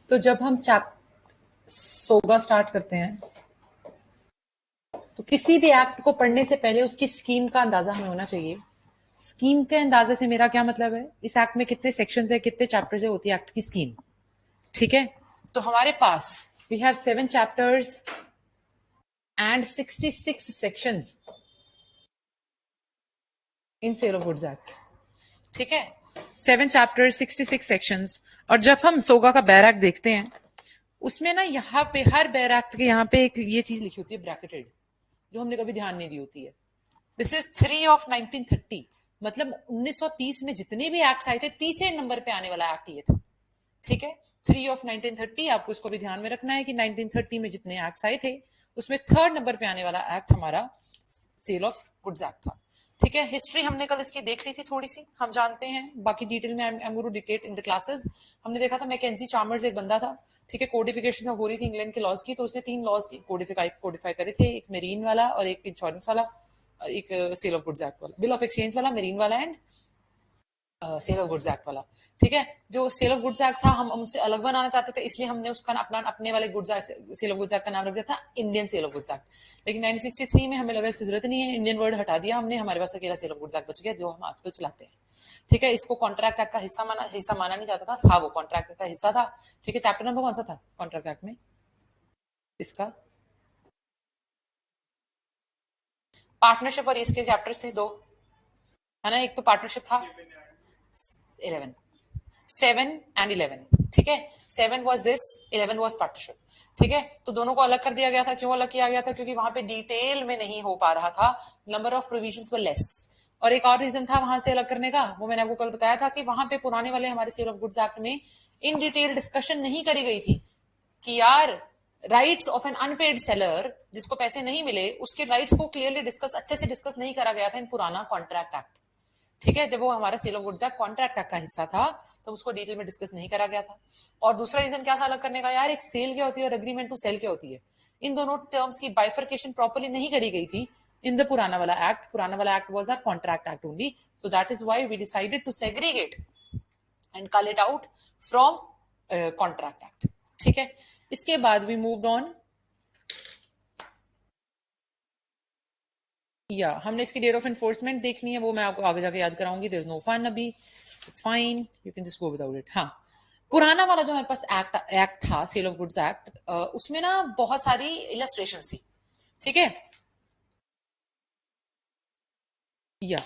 तो जब हम सोगा स्टार्ट करते हैं तो किसी भी एक्ट को पढ़ने से पहले उसकी स्कीम का अंदाजा हमें होना चाहिए। स्कीम के अंदाजे से मेरा क्या मतलब है, इस एक्ट में कितने सेक्शंस है, कितने चैप्टर्स है, होती है एक्ट की स्कीम। ठीक है, तो हमारे पास we have 7 chapters and 66 sections in Sale of goods Act. ठीक है, 7 चैप्टर्स 66 सेक्शंस। और जब हम सोगा का बैर एक्ट देखते हैं उसमें ना यहाँ पे हर बैर एक्ट के यहाँ पे एक ये चीज लिखी होती है ब्रैकेटेड, जो हमने कभी ध्यान नहीं दी होती है। दिस इज 3 ऑफ 1930, मतलब 1930 में जितने भी एक्ट आए थे तीसरे नंबर पे आने वाला एक्ट ये था। ठीक है, 3 ऑफ 1930, आपको इसको भी ध्यान में रखना है कि 1930 में जितने एक्ट आए थे उसमें थर्ड नंबर पे आने वाला एक्ट हमारा सेल ऑफ गुड्स एक्ट था। ठीक है, हिस्ट्री हमने कल इसकी देख ली थी थोड़ी सी, हम जानते हैं, बाकी डिटेल में I am going to detail in the classes. हमने देखा था मैकेंजी चार्मर्स एक बंदा था, ठीक है, कोडिफिकेशन हो रही थी इंग्लैंड के लॉज की, तो उसने 3 लॉज कोडिफाई करे थे, एक मेरीन वाला और एक इंश्योरेंस वाला, एक सेल ऑफ गुड्स एक्ट वाला, बिल ऑफ एक्सचेंज वाला, मेरीन वाला and sale of goods act वाला। ठीक है, जो सेल ऑफ गुड्स एक्ट था हम उनसे अलग बनाना चाहते थे, इसलिए हमने उसका अपना अपने वाले goods sale of goods act का नाम रख दिया था Indian sale of goods act. लेकिन 1963 में हमें लगा इसकी जरूरत नहीं है, इंडियन वर्ड हटा दिया हमने, हमारे पास अकेला सेल ऑफ गुड्स एक्ट बच गया जो हम आजकल चलाते हैं। ठीक है, इसको कॉन्ट्रैक्ट एक्ट का हिस्सा माना नहीं जाता था वो कॉन्ट्रैक्ट एक्ट का हिस्सा था। ठीक है, चैप्टर नंबर कौन सा था कॉन्ट्रैक्ट एक्ट में इसका? पार्टनरशिप और इसके चैप्टर्स थे 2, है ना, एक तो पार्टनरशिप था 11, 7 and 11। ठीक है, 7 was this, 11 was partnership। ठीक है, तो दोनों को अलग कर दिया गया था। क्यों अलग किया गया था? क्योंकि वहां पे डिटेल में नहीं हो पा रहा था, number of provisions were less. और एक और रीजन था वहां से अलग करने का, वो मैंने आपको कल बताया था कि वहां पे पुराने वाले हमारे सेल ऑफ गुड्स एक्ट में इन डिटेल डिस्कशन नहीं करी गई थी कि यार rights of an unpaid seller, जिसको पैसे नहीं मिले, उसके राइट्स को क्लियरली डिस्कस अच्छे से डिस्कस नहीं करा गया था इन पुराना कॉन्ट्रैक्ट एक्ट। ठीक है, जब वो हमारा sale of goods act contract act का हिस्सा था तो उसको डिटेल में डिस्कस नहीं करा गया था। और दूसरा रीजन क्या था अलग करने का, यार एक सेल क्या होती है और एग्रीमेंट टू सेल क्या होती है, इन दोनों टर्म्स की बाइफर्केशन प्रॉपर्ली नहीं करी गई थी इन द पुराना वाला एक्ट। पुराना वाला act was a contract act only, so that is why we decided to segregate and call it out from contract act. ठीक है, इसके बाद वी मूव्ड ऑन, या हमने इसकी डेट ऑफ एनफोर्समेंट देखनी है, वो मैं आपको आगे जाके याद कराऊंगी। देयर इज नो फन अभी, it's fine, you can just go without it. हाँ, पुराना वाला जो हमारे पास एक्ट था सेल ऑफ गुड्स एक्ट, उसमें ना बहुत सारी इलस्ट्रेशंस थी। ठीक है, या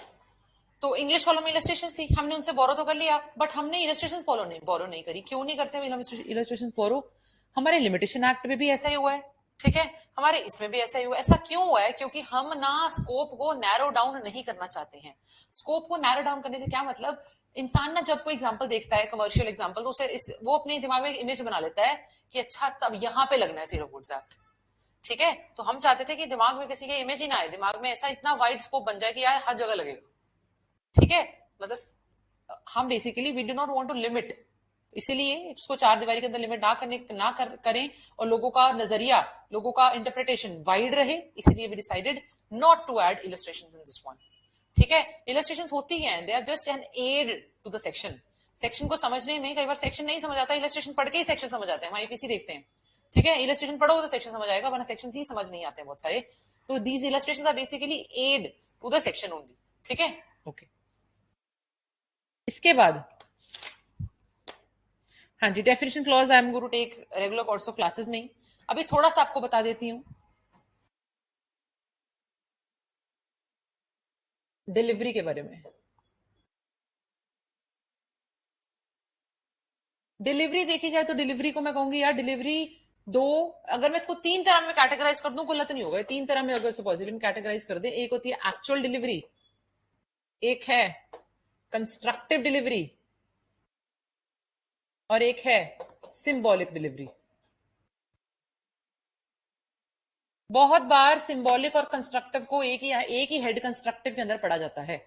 तो इंग्लिश वालों में इलस्ट्रेशंस थी, हमने उनसे बोरो तो कर लिया, बट हमने इलस्ट्रेशंस बोरो नहीं करी। क्यों नहीं करते इलस्ट्रेशंस बोरो? हमारे लिमिटेशन एक्ट में भी ऐसा ही हुआ है। ठीक है, हमारे इसमें भी ऐसा ही हुआ। ऐसा क्यों हुआ है? क्योंकि हम ना स्कोप को नैरो डाउन नहीं करना चाहते हैं। स्कोप को नैरो डाउन करने से क्या मतलब, इंसान ना जब कोई एग्जांपल देखता है, कमर्शियल एग्जांपल, तो उसे वो अपने दिमाग में इमेज बना लेता है कि अच्छा तब यहाँ पे लगना है सेल ऑफ गुड्स एक्ट। ठीक है, तो हम चाहते थे कि दिमाग में किसी के इमेज ही ना आए, दिमाग में ऐसा इतना वाइड स्कोप बन जाए कि यार हर जगह लगेगा। ठीक है, मतलब हम basically we do not want to limit, इसीलिए इसको चार दीवारी के अंदर लिमिट करें, और लोगों का नजरिया, लोगों का इंटरप्रिटेशन वाइड रहे, इसीलिए we decided not to add illustrations in this one. ठीक है, इलस्ट्रेशंस होती हैं, they are just an aid to the section. Section को समझने में कई बार सेक्शन नहीं समझ आता, इलस्ट्रेशन पढ़ के ही सेक्शन समझ आते हैं, हम आईपीसी देखते हैं। ठीक है, इलस्ट्रेशन पढ़ोगे तो सेक्शन समझ आएगा, वरना सेक्शन ही समझ नहीं आते हैं बहुत सारे। तो these illustrations are basically add to the section only. ठीक है, ओके। इसके बाद हाँ जी, definition clause I am going to take regular course of classes में ही। अभी थोड़ा सा आपको बता देती हूँ डिलीवरी के बारे में। डिलीवरी देखी जाए तो डिलीवरी को मैं कहूंगी यार, डिलीवरी दो, अगर मैं इसको 3 तरह में कैटेगराइज कर दूं गलत नहीं होगा। 3 तरह में अगर सपोज कैटेगराइज कर दे, एक होती है एक्चुअल डिलीवरी, एक है कंस्ट्रक्टिव डिलीवरी, और एक है सिंबॉलिक डिलीवरी। बहुत बार सिंबॉलिक और कंस्ट्रक्टिव को एक ही हेड कंस्ट्रक्टिव के अंदर पढ़ा जाता है।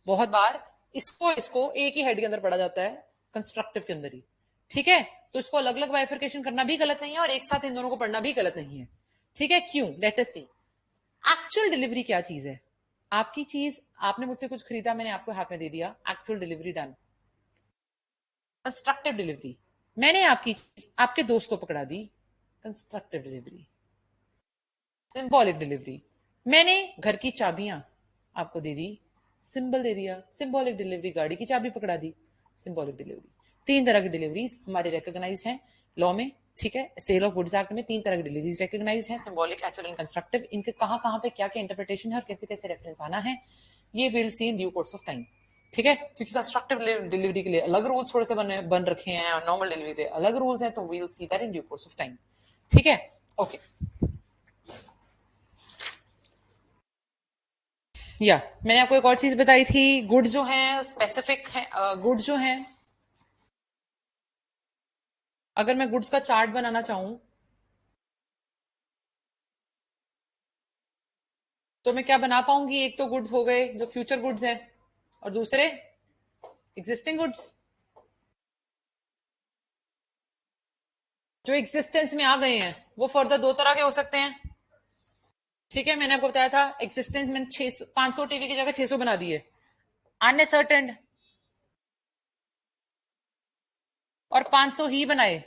बहुत बार इसको इसको एक ही हेड के अंदर पढ़ा जाता है, कंस्ट्रक्टिव के अंदर ही। ठीक है, तो इसको अलग अलग बाइफर्केशन करना भी गलत नहीं है और एक साथ इन दोनों को पढ़ना भी गलत नहीं है। ठीक है, क्यों? लेट अस सी एक्चुअल डिलीवरी क्या चीज है। आपकी चीज, आपने मुझसे कुछ खरीदा, मैंने आपको हाथ में दे दिया, actual delivery done. Constructive delivery, मैंने आपके दोस्त को पकड़ा दी, कंस्ट्रक्टिव डिलीवरी। सिंबॉलिक डिलीवरी, मैंने घर की चाबियां आपको दे दी, सिंबल दे दिया, सिंबॉलिक डिलीवरी। गाड़ी की चाबी पकड़ा दी, सिंबॉलिक डिलीवरी। तीन तरह की डिलीवरीज हमारे रिकॉग्नाइज हैं लॉ में, ठीक है। सेल ऑफ गुड्स एक्ट में तीन तरह की डिलीवरीज रिकॉग्नाइज हैं, सिंबॉलिक, एक्चुअल एंड कंस्ट्रक्टिव। इनके कहां कहां पे क्या क्या इंटरप्रिटेशन है और कैसे कैसे रेफरेंस आना है, ये will see in due course of time, ठीक है। क्योंकि कंस्ट्रक्टिव डिलीवरी के लिए अलग रूल्स थोड़े से बन रखे हैं और नॉर्मल डिलीवरी के अलग रूल्स हैं, तो we'll see that in due course of time, ठीक है। ओके, या मैंने आपको एक और चीज बताई थी, गुड्स जो हैं स्पेसिफिक हैं, गुड्स जो हैं, अगर मैं गुड्स का चार्ट बनाना चाहूं तो मैं क्या बना पाऊंगी, एक तो गुड्स हो गए जो फ्यूचर गुड्स हैं और दूसरे एग्जिस्टिंग गुड्स जो एग्जिस्टेंस में आ गए हैं। वो फर्दर दो तरह के हो सकते हैं, ठीक है। मैंने आपको बताया था एग्जिस्टेंस में 600 500 टीवी की जगह 600 बना दिए, अनसर्टेन, और 500 ही बनाए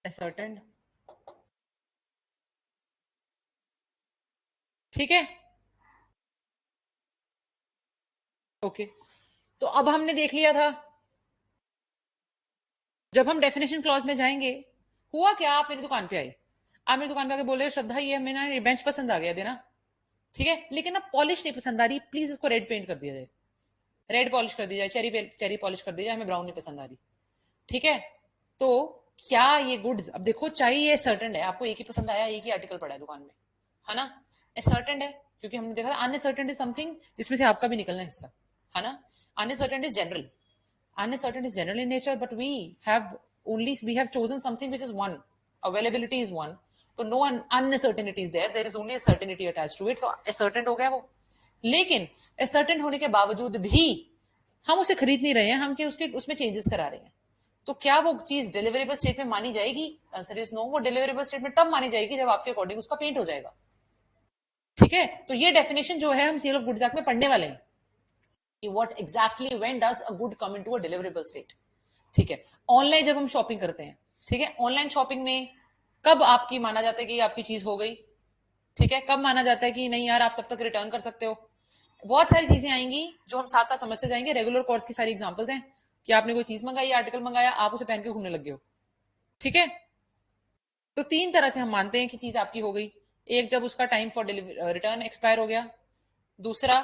असर्टेन, ठीक है। ओके, तो अब हमने देख लिया था, जब हम डेफिनेशन क्लॉज में जाएंगे, हुआ क्या, आप मेरी दुकान पे आए, आप मेरी दुकान पे आके बोले श्रद्धा ये हमें ना ये बेंच पसंद आ गया देना, ठीक है, लेकिन अब पॉलिश नहीं पसंद आ रही, प्लीज इसको रेड पेंट कर दिया जाए, रेड पॉलिश कर दी जाए, चेरी पॉलिश कर दी जाए, हमें ब्राउन नहीं पसंद आ रही, ठीक है। तो क्या ये गुड्स, अब देखो चाहिए ये सर्टेन है, आपको एक ही पसंद आया, एक ही आर्टिकल पड़ा है दुकान में, है ना, सर्टेन है, क्योंकि हमने देखा था अनसर्टेन इज समथिंग जिसमें से आपका भी निकलना हिस्सा, है ना। Uncertain is general, uncertain is general in nature, but we have chosen something which is one, availability is one, so no uncertainty is there, there is only a certainty attached to it, so ascertain हो गया वो। लेकिन ascertain होने के बावजूद भी हम उसे खरीद नहीं रहे हैं, हम क्या उसके उसमें चेंजेस करा रहे हैं, तो क्या वो चीज डिलीवरेबल स्टेट में मानी जाएगी, आंसर इज नो, वो डिलीवरेबल स्टेट में तब मानी जाएगी जब आपके अकॉर्डिंग उसका पेंट हो जाएगा, ठीक है। तो ये डेफिनेशन जो है हम सेल ऑफ गुड्स एक्ट में पढ़ने वाले हैं कि what exactly when does a good come into a deliverable state, ठीक है। ऑनलाइन जब हम शॉपिंग करते हैं, ठीक है, ऑनलाइन शॉपिंग में कब आपकी माना जाता है कि आपकी चीज हो गई, ठीक है, कब माना जाता है कि नहीं यार आप तब तक रिटर्न कर सकते हो, बहुत सारी चीजें आएंगी जो हम साथ साथ समझते जाएंगे, रेगुलर कोर्स की सारी एग्जांपल्स हैं कि आपने कोई चीज मंगाई, आर्टिकल मंगाया, आप उसे पहन के घूमने लग गए हो, ठीक है। तो तीन तरह से हम मानते हैं कि चीज आपकी हो गई, एक जब उसका टाइम फॉर रिटर्न एक्सपायर हो गया, दूसरा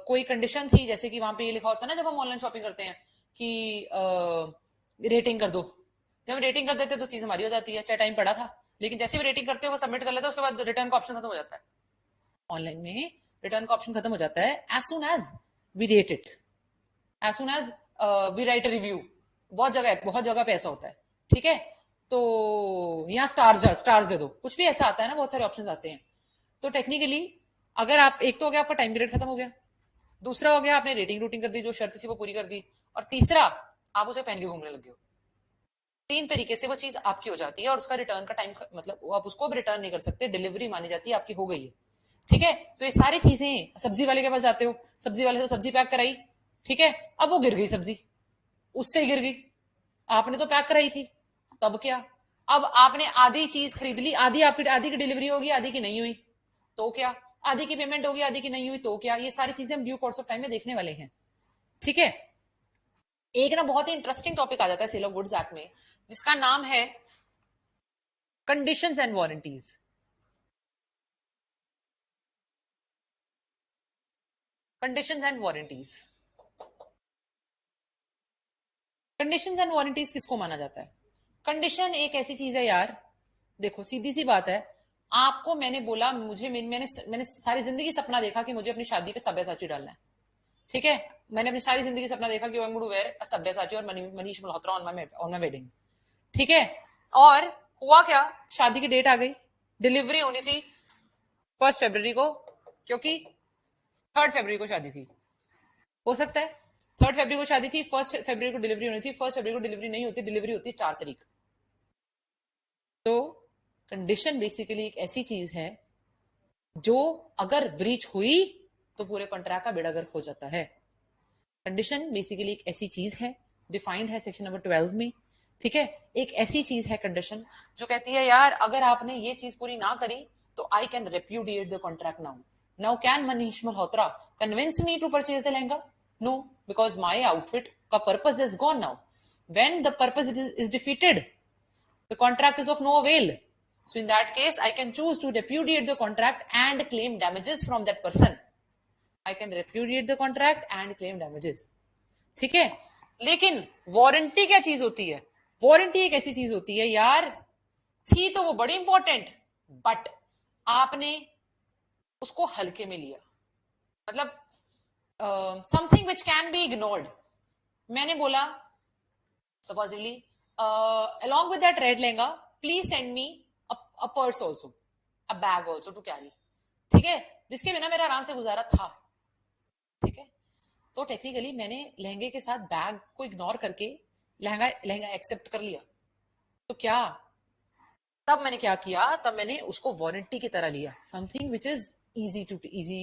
कोई कंडीशन थी, जैसे कि वहां पे ये लिखा होता है ना जब हम ऑनलाइन शॉपिंग करते हैं कि रेटिंग कर दो, जब हम रेटिंग कर देते हैं तो चीज हमारी हो जाती है, चाहे टाइम पड़ा था, लेकिन जैसे भी रेटिंग करते हो वो सबमिट कर लेते हैं, उसके बाद रिटर्न का ऑप्शन खत्म हो जाता है। ऑनलाइन में रिटर्न का ऑप्शन खत्म हो जाता है as soon as we rate it, as soon as we write review, बहुत जगह पे ऐसा होता है, ठीक है। तो यहाँ स्टार्स दे दो, कुछ भी ऐसा आता है ना, बहुत सारे ऑप्शंस आते हैं। तो टेक्निकली अगर आप, एक तो हो गया आपका टाइम पीरियड खत्म हो गया, दूसरा हो गया आपने रेटिंग रूटिंग कर दी, जो शर्त थी वो पूरी कर दी, और तीसरा आप उसे पहन के घूमने लग गए हो। तीन तरीके से वो चीज आपकी हो जाती है और उसका रिटर्न का टाइम, मतलब आप उसको भी रिटर्न नहीं कर सकते, डिलीवरी मानी जाती है आपकी हो गई है, ठीक है। तो ये सारी चीजें, सब्जी वाले के पास जाते हो, सब्जी वाले से सब्जी पैक कराई, ठीक है, अब वो गिर गई सब्जी, उससे ही गिर गई, आपने तो पैक कराई थी, तब क्या, अब आपने आधी चीज खरीद ली, आधी की डिलीवरी होगी, आधी की नहीं हुई, तो क्या, आधी की पेमेंट होगी, आधी की नहीं हुई, तो क्या, ये सारी चीजें हम ड्यू कोर्स ऑफ टाइम में देखने वाले हैं, ठीक है। एक ना बहुत ही इंटरेस्टिंग टॉपिक आ जाता है सेल ऑफ गुड्स एक्ट में, जिसका नाम है conditions and warranties, conditions and warranties. Conditions and warranties किसको माना जाता है, कंडीशन एक ऐसी चीज है यार, देखो सीधी सी बात है, आपको मैंने बोला, मैंने सारी जिंदगी सपना देखा कि मुझे अपनी शादी पे सब्यसाची डालना है, ठीक है, मैंने अपनी सारी जिंदगी सपना देखा कि I am going to wear a Sabyasachi और Manish Malhotra on my wedding, ठीक है। और हुआ क्या, शादी की डेट आ गई, डिलीवरी होनी थी 1 फरवरी को, क्योंकि 3 फरवरी को शादी थी, हो सकता है 3 फरवरी को शादी थी, 1 फरवरी को डिलीवरी होनी थी, 1 फरवरी को डिलीवरी नहीं होती, डिलीवरी होती है 4 तारीख। तो कंडीशन बेसिकली एक ऐसी चीज है जो अगर ब्रीच हुई तो पूरे कॉन्ट्रैक्ट का बेड़ा गर्क हो जाता है, कंडीशन बेसिकली एक ऐसी चीज है, डिफाइंड है सेक्शन नंबर 12 में, ठीक है। एक ऐसी चीज है कंडीशन जो कहती है यार अगर आपने ये चीज पूरी ना करी तो I can repudiate the contract now. Now can Manish Malhotra convince me to purchase the lehenga? No, because my outfit का purpose is gone now. When the purpose is defeated, the contract is of no avail. So in that case, I can choose to repudiate the contract and claim damages from that person. I can repudiate the contract and claim damages. ठीक है। लेकिन warranty क्या चीज होती है? Warranty एक ऐसी चीज होती है यार, थी तो वो बड़ी इंपॉर्टेंट, बट आपने उसको हल्के में लिया, मतलब something which can be ignored. मैंने बोला supposedly along with that red lehenga please send me a purse also, a bag also to carry, ठीक है, जिसके बिना मेरा आराम से गुजारा था, ठीक है। तो टेक्निकली मैंने लहंगे के साथ बैग को इग्नोर करके लहंगा लहंगा एक्सेप्ट कर लिया। तो क्या तब मैंने क्या किया, तब मैंने उसको वारंटी की तरह लिया, something which is easy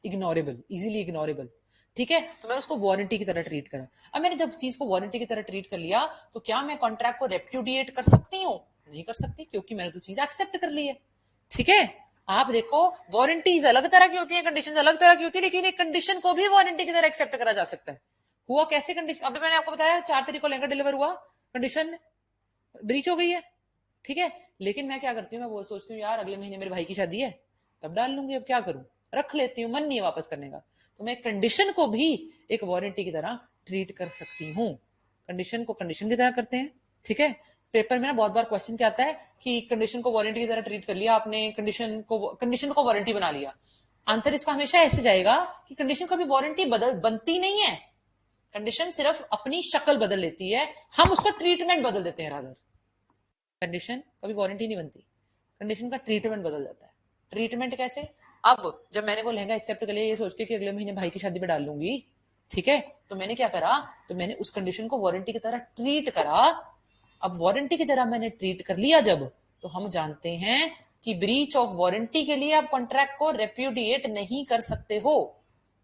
ignorable, easily ignorable, ठीक है। तो मैं उसको वारंटी की तरह ट्रीट करा। अब मैंने जब चीज को वारंटी की तरह ट्रीट कर लिया तो क्या मैं कॉन्ट्रैक्ट को रेप्यूडिएट कर सकती हूँ? नहीं कर सकती, क्योंकि मैंने तो चीज एक्सेप्ट कर ली है, ठीक है। आप देखो वारंटीज अलग तरह की होती है, कंडीशन अलग तरह की होती है, लेकिन एक कंडीशन को भी वारंटी की तरह एक्सेप्ट करा जा सकता है। हुआ कैसे कंडीशन? अभी मैंने आपको बताया 4 तारीख को लहंगा डिलीवर हुआ, कंडीशन ब्रीच हो गई है, ठीक है। लेकिन मैं क्या करती हूँ, मैं वो सोचती हूँ यार अगले महीने मेरे भाई की शादी है, तब डाल लूंगी, अब क्या करूं, रख लेती हूँ, मन नहीं है वापस करने का। तो मैं कंडीशन को भी एक वारंटी की तरह ट्रीट कर सकती हूँ। कंडीशन को कंडीशन की तरह करते हैं, ठीक है। पेपर में ना बहुत बार क्वेश्चन क्या आता है कि कंडीशन को वारंटी की तरह ट्रीट कर लिया आपने, कंडीशन को वारंटी बना लिया। आंसर इसका हमेशा ऐसे जाएगा कि कंडीशन कभी वारंटी बदल बनती नहीं है, कंडीशन सिर्फ अपनी शक्ल बदल लेती है, हम उसका ट्रीटमेंट बदल देते हैं रादर। कंडीशन कभी वारंटी नहीं बनती, कंडीशन का ट्रीटमेंट बदल जाता है। ट्रीटमेंट कैसे? अब जब मैंने वो लहंगा एक्सेप्ट कर लिया ये सोच के कि अगले महीने भाई की शादी में डाल लूंगी, ठीक है, तो मैंने क्या करा, तो मैंने उस कंडीशन को वारंटी की तरह ट्रीट करा। अब वारंटी की तरह मैंने ट्रीट कर लिया जब, तो हम जानते हैं कि ब्रीच ऑफ वारंटी के लिए आप कॉन्ट्रैक्ट को रेप्यूडिएट नहीं कर सकते हो,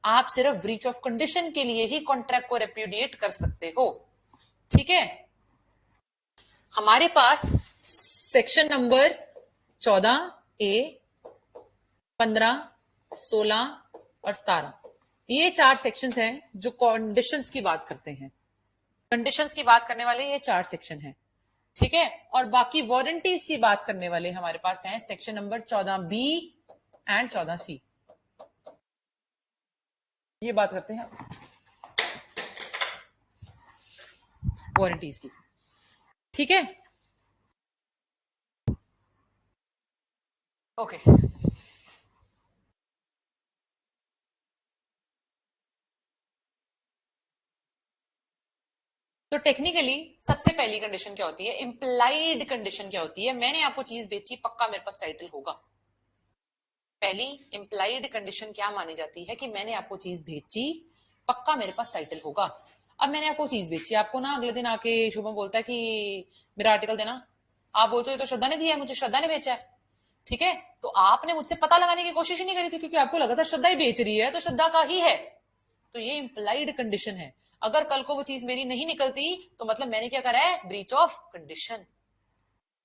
आप सिर्फ ब्रीच ऑफ कंडीशन के लिए ही कॉन्ट्रैक्ट को रेप्यूडिएट कर सकते हो, ठीक है। हमारे पास सेक्शन नंबर 14A, 15, 16 और 17, ये 4 सेक्शंस हैं जो कंडीशंस की बात करते हैं। कंडीशंस की बात करने वाले ये 4 सेक्शन हैं, ठीक है। और बाकी वारंटीज की बात करने वाले हमारे पास हैं section number 14B and 14C। ये बात करते हैं वारंटीज की, ठीक है। ओके तो टेक्निकली सबसे पहली कंडीशन क्या होती है, इंप्लाइड कंडीशन क्या होती है? मैंने आपको चीज बेची, पक्का मेरे पास टाइटल होगा। पहली इंप्लाइड कंडीशन क्या मानी जाती है कि मैंने आपको चीज बेची, पक्का मेरे पास टाइटल होगा। अब मैंने आपको चीज बेची, आपको ना अगले दिन आके शुभम बोलता है कि मेरा आर्टिकल देना, आप बोलते हो तो श्रद्धा ने दिया है मुझे, श्रद्धा ने बेचा है, ठीक है। तो आपने मुझसे पता लगाने की कोशिश ही नहीं करी थी, क्योंकि आपको लगा था श्रद्धा ही बेच रही है तो श्रद्धा का ही है। तो ये इंप्लाइड कंडीशन है। अगर कल को वो चीज मेरी नहीं निकलती तो मतलब मैंने क्या करा है, ब्रीच ऑफ कंडीशन।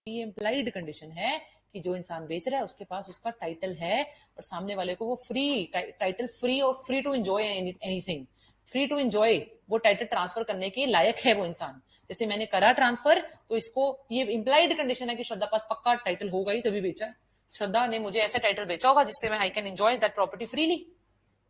ये इंप्लाइड कंडीशन है कि जो इंसान बेच रहा है उसके पास उसका टाइटल है और सामने वाले को वो फ्री टाइटल, फ्री और free to enjoy anything, free to enjoy वो टाइटल ट्रांसफर करने के लायक है वो इंसान। जैसे मैंने करा ट्रांसफर, तो इसको ये इंप्लाइड कंडीशन है कि श्रद्धा पास पक्का टाइटल होगा ही तभी बेचा। श्रद्धा ने मुझे ऐसा टाइटल बेचा होगा जिससे मैं I can enjoy that property freely,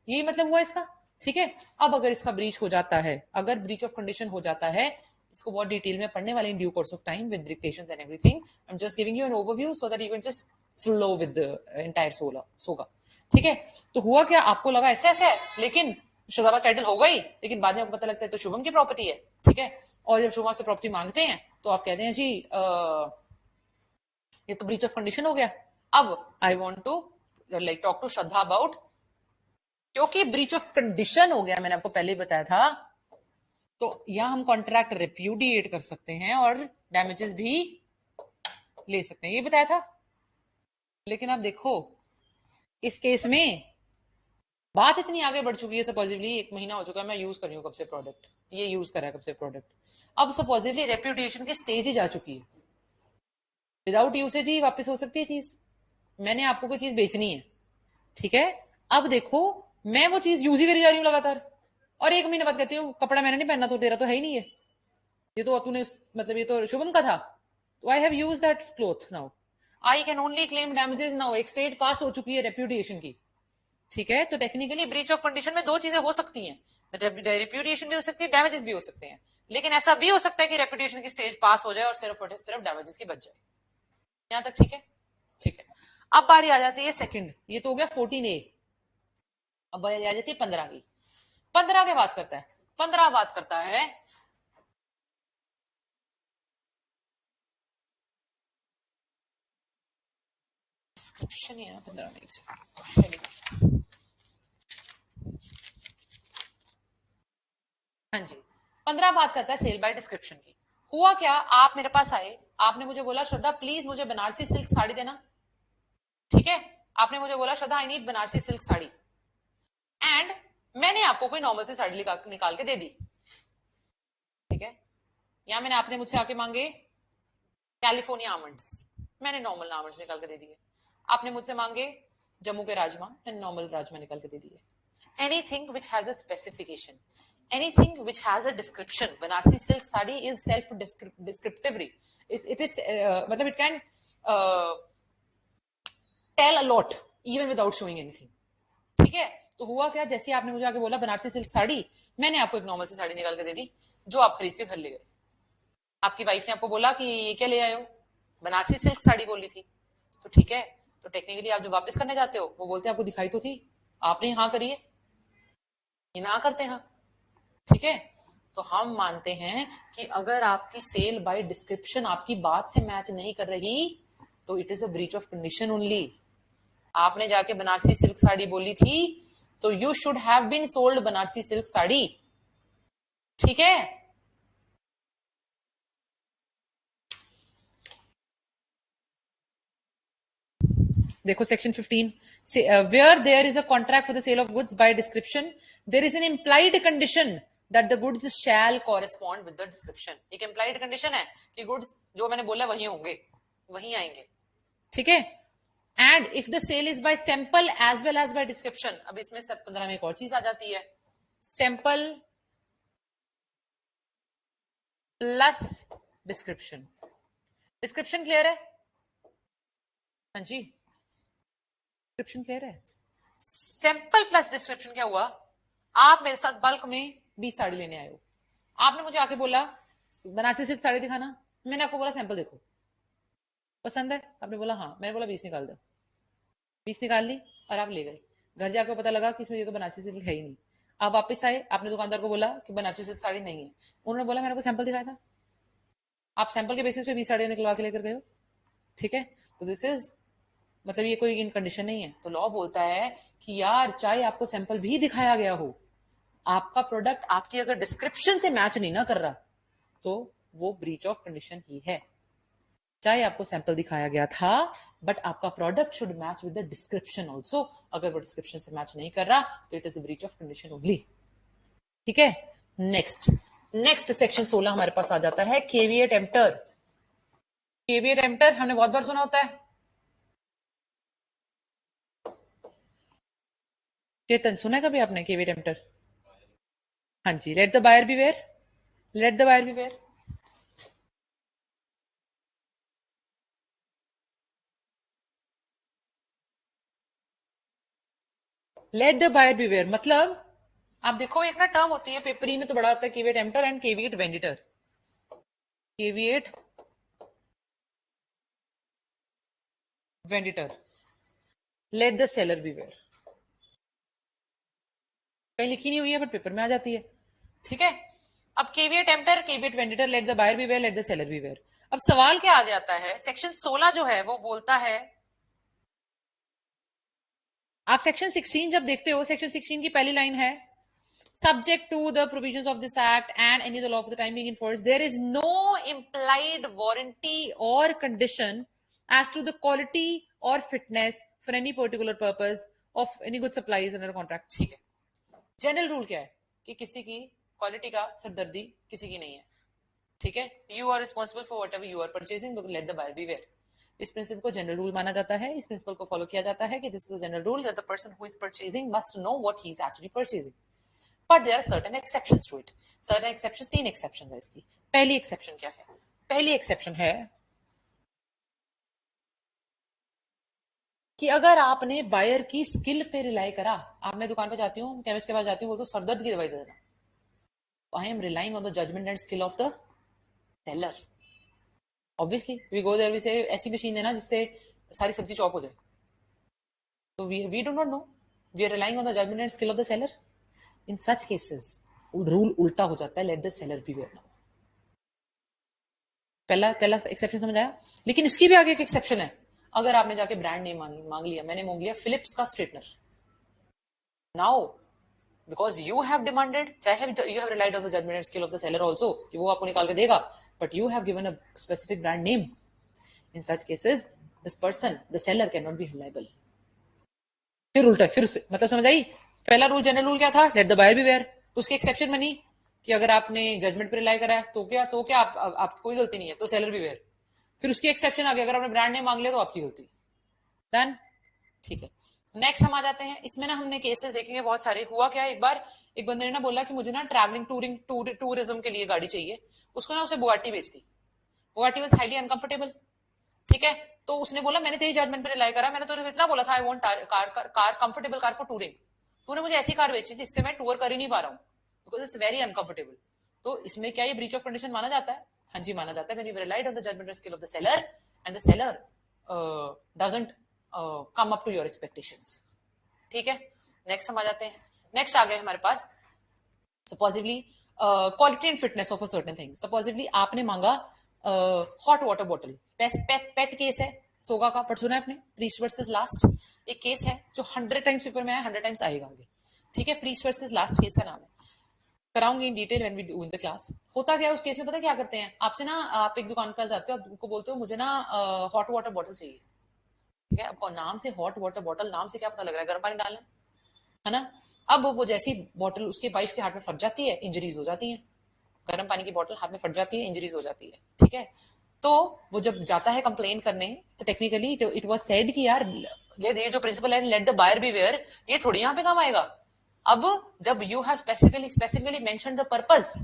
यही मतलब हुआ इसका, ठीक है। अब अगर इसका ब्रीच हो जाता है, अगर ब्रीच ऑफ कंडीशन हो जाता है, इसको बहुत डिटेल में पढ़ने वाले in due course of time with dictations and everything. I am just giving you an overview so that you can just flow with the entire SOGA, ठीक है। तो हुआ क्या, आपको लगा ऐसे ऐसे है, लेकिन शुभाबाज टाइटल हो गई, लेकिन बाद में आपको पता लगता है तो शुभम की प्रॉपर्टी है, ठीक है। और जब शुभम से प्रॉपर्टी मांगते हैं तो आप कहते हैं जी ये तो ब्रीच ऑफ कंडीशन हो गया। अब I want to like talk to Shraddha about, क्योंकि ब्रीच ऑफ कंडीशन हो गया, मैंने आपको पहले ही बताया था, तो यहां हम कॉन्ट्रैक्ट रिप्यूडिएट कर सकते हैं और डैमेजेस भी ले सकते हैं, ये बताया था। लेकिन आप देखो इस केस में बात इतनी आगे बढ़ चुकी है, सपोजिवली 1 महीना हो चुका है मैं यूज कर रही हूँ कब से प्रोडक्ट, ये यूज करा है कब से प्रोडक्ट, अब सपोजिवली रेप्यूटेशन की स्टेज ही जा चुकी है, विदाउट यूसेज ही वापस हो सकती है चीज, मैंने आपको कोई चीज बेचनी है, ठीक है, अब देखो मैं वो चीज यूज ही करी जा रही हूँ लगातार, और 1 महीने बाद कहती हूँ कपड़ा मैंने नहीं पहनना, तो तेरा तो है ही नहीं है, ये तो तूने मतलब ये तो शुभम का था, तो I have use that cloth now, I can only claim damages now, एक स्टेज पास हो चुकी है रेप्यूटेशन की, ठीक है, तो टेक्निकली ब्रीच ऑफ कंडीशन में दो चीजें हो सकती हैं, रेप्यूटेशन भी हो सकती है, डैमेजेस भी हो सकते हैं, लेकिन ऐसा भी हो सकता है कि रेप्यूटेशन की स्टेज पास हो जाए और सिर्फ और सिर्फ डैमेजेस की बच जाए, यहां तक ठीक है, ठीक है, अब बारी आ जाती है सेकंड, ये तो हो गया 14A, अब बारी आ जाती है 15 की, 15 के बात करता है, 15 बात करता है डिस्क्रिप्शन है 15 में, एक सेकंड, हाँ जी, 15 बात करता है सेल बाय डिस्क्रिप्शन की, हुआ क्या, आप मेरे पास आए, आपने मुझे बोला श्रद्धा प्लीज मुझे बनारसी सिल्क साड़ी देना, ठीक है, आपने मुझे बोला Shraddha I need Banarasi silk sari, and मैंने आपको कोई नॉर्मल सी साड़ी निकाल के दे दी, ठीक है, या मैंने आपने मुझसे आके मांगे कैलिफोर्निया आमंड्स, मैंने नॉर्मल आमंड्स निकाल के दे दिए, आपने मुझसे मांगे जम्मू के राजमा, मैंने नॉर्मल राजमा निकाल के दे दिए, anything which has a specification, anything which has a description, Banarsi silk sari is self descriptive, it is matlab it can uh, tell a lot even without showing anything, ठीक है, तो हुआ क्या, जैसे आपने मुझे आके बोला बनारसी सिल्क साड़ी, मैंने आपको एक नॉर्मल सी साड़ी निकाल के दे दी जो आप खरीद के घर ले गए, आपकी वाइफ ने आपको बोला कि ये क्या ले आए हो, बनारसी सिल्क साड़ी बोली थी, तो ठीक है, तो टेक्निकली आप जब वापस करने जाते हो वो बोलते हैं आपको दिखाई तो थी, आपने हाँ करी है, ये ना करते हैं, ठीक है, तो हम मानते हैं कि अगर आपकी सेल बाय डिस्क्रिप्शन आपकी बात से मैच नहीं कर रही तो it is a breach of condition only, आपने जाके बनारसी सिल्क साड़ी बोली थी तो you should have been sold Banarasi silk sari, ठीक है, देखो section 15, where there is a contract for the sale of goods by description there is an implied condition that the goods shall correspond with the description, एक implied condition है कि goods जो मैंने बोला वही होंगे, वही आएंगे, ठीक है, and if the sale is by sample as well as by description, अब इसमें 15 में एक और चीज आ जाती है, sample plus description, description clear है, हाँ जी, डिस्क्रिप्शन क्लियर है, सैंपल प्लस डिस्क्रिप्शन क्या हुआ, आप मेरे साथ बल्क में 20 साड़ी लेने आए हो, आपने मुझे आके बोला बनारसी सिल्क साड़ी दिखाना, मैंने आपको बोला सैंपल देखो पसंद है, आपने बोला हाँ, मैंने बोला 20 निकाल दो, 20 निकाल ली और आप ले गए, घर जाकर पता लगा कि इसमें ये तो बनारसी सिल्क है ही नहीं, आप वापस आए, आपने दुकानदार को बोला कि बनारसी सिल्क साड़ी नहीं है, उन्होंने बोला मैंने को सैंपल दिखाया था, आप सैंपल के बेसिस पे 20 साड़ियां निकलवा के लेकर गए हो, ठीक है, तो दिस इज मतलब ये कोई इन कंडीशन नहीं है, तो लॉ बोलता है कि यार चाहे आपको सैंपल भी दिखाया गया हो, आपका प्रोडक्ट आपकी अगर डिस्क्रिप्शन से मैच नहीं ना कर रहा तो वो ब्रीच ऑफ कंडीशन ही है, चाहे आपको सैंपल दिखाया गया था बट आपका product should match with the description also, अगर वो डिस्क्रिप्शन से मैच नहीं कर रहा तो it is a breach of condition only, ठीक है, नेक्स्ट, नेक्स्ट सेक्शन 16 हमारे पास आ जाता है केवीएट एम्प्टर, केवीएट एम्प्टर हमने बहुत बार सुना होता है, चेतन सुना है कभी आपने केवीएट एम्प्टर, हाँ जी, let the buyer beware, let the buyer beware, let the buyer beware मतलब आप देखो एक ना टर्म होती है पेपरी में तो बड़ा होता है caveat emptor and caveat venditor, caveat venditor, let the seller beware, कहीं लिखी नहीं हुई है बट पेपर में आ जाती है, ठीक है, अब caveat emptor caveat venditor, let the buyer beware, let the seller beware, अब सवाल क्या आ जाता है, सेक्शन 16 जो है वो बोलता है, आप सेक्शन 16 जब देखते हो सेक्शन 16 की पहली लाइन है subject to the provisions of this act and any other law for the time being in force, there is no implied warranty or condition as to the quality or fitness for any particular purpose of any good supplies under contract, ठीक है। General rule क्या है कि किसी की quality का सरदर्दी किसी की नहीं है, ठीक है। You are responsible for whatever you are purchasing, let the buyer beware. इस प्रिंसिपल को जनरल रूल माना जाता है, इस प्रिंसिपल को फॉलो किया जाता है कि this is general rule that the person who is purchasing must know what he is actually purchasing, but there are certain exceptions to it. Certain exceptions, 3 exception है इसकी। पहली एक्सेप्शन क्या है? पहली एक्सेप्शन है कि अगर आपने बायर की स्किल पे रिलाई करा, आप मैं दुकान पे जाती हूँ, केमिस्ट के पास जाती हूँ, वो तो सरदर्द की दवाई दे देना, I am relying on the judgement and skill of the seller. Obviously we go there, we say ऐसी मशीन है ना जिससे सारी सब्जी चॉप हो जाए, तो we do not know, we are relying on the judgement and skill of the seller. In such cases rule उल्टा हो जाता है, let the seller beware. पहला पहला एक्सेप्शन समझ आया। लेकिन इसकी भी आगे एक एक्सेप्शन है, अगर आपने जाके ब्रांड नेम मांग लिया, मैंने मांग लिया फिलिप्स का straightener, now because you have demanded, चाहे you have relied on the judgement and skill of the seller also कि वो आपको निकाल के देगा, but you have given a specific brand name. In such cases this person the seller cannot be liable. फिर उल्टा, फिर मतलब समझ आई। पहला रूल जनरल रूल क्या था? Let the buyer beware. उसकी एक्सेप्शन बनी कि अगर आपने जजमेंट पर रिलाई करा है तो क्या आपकी कोई गलती नहीं है, तो सेलर बी वेयर। फिर उसकी एक्सेप्शन आ गई, अगर आपने ब्रांड नेम मांग लिया तो आपकी गलती। डन, ठीक है। नेक्स्ट हम आ जाते हैं, इसमें ना हमने केसेस देखेंगे बहुत सारे। हुआ क्या, एक बार एक बंदे ने ना बोला कि मुझे ना ट्रैवलिंग टूरिज्म के लिए गाड़ी चाहिए। उसको ना उसे बुगाटी बेच दी। बुगाटी वाज हाईली अनकंफर्टेबल, ठीक है। तो उसने बोला मैंने तेरी जजमेंट पे रिलाई करा, मैंने तो इतना बोला था I want car comfortable car for touring, तूने मुझे ऐसी कार बेची जिससे मैं टूर कर ही नहीं पा रहा हूँ, बिकॉज इट्स वेरी अनकंफर्टेबल। तो इसमें क्या ये ब्रीच ऑफ कंडीशन माना जाता है? हाँ जी माना जाता है, when you relied on the judgement and skill of the seller and the seller doesn't come up to your expectations, ठीक है। नेक्स्ट हम आ जाते हैं, नेक्स्ट आ गए हमारे पास supposedly quality and fitness of a certain thing. Supposedly आपने मांगा hot water bottle, pet case है सोगा का, पर सुना है आपने प्रीस्ट वर्सेस लास्ट, एक केस है जो 100 टाइम्स पेपर में आया, 100 टाइम्स आएगा आगे, ठीक है। प्रीस्ट वर्सेस लास्ट केस का नाम है, कराऊंगी in detail when we do in the class. होता क्या है उस केस में, पता क्या करते हैं, आपसे ना आप एक दुकान पर जाते हो, आप उनको बोलते हो मुझे ना हॉट वाटर बॉटल चाहिए, ठीक है। आपको नाम से हॉट वाटर बॉटल, नाम से क्या पता लग रहा है गर्म पानी डालना है ना। अब वो जैसी बॉटल उसके वाइफ के हाथ में फट जाती है, इंजरीज हो जाती है, गर्म पानी की बॉटल हाथ में फट जाती है, इंजरीज हो जाती है, ठीक है। तो वो जब जाता है कंप्लेन करने, तो टेक्निकली इट वाज सेड कि यार ये जो प्रिंसिपल है let the buyer beware, ये थोड़ी यहाँ पे काम आएगा। अब जब you have specifically mention the purpose,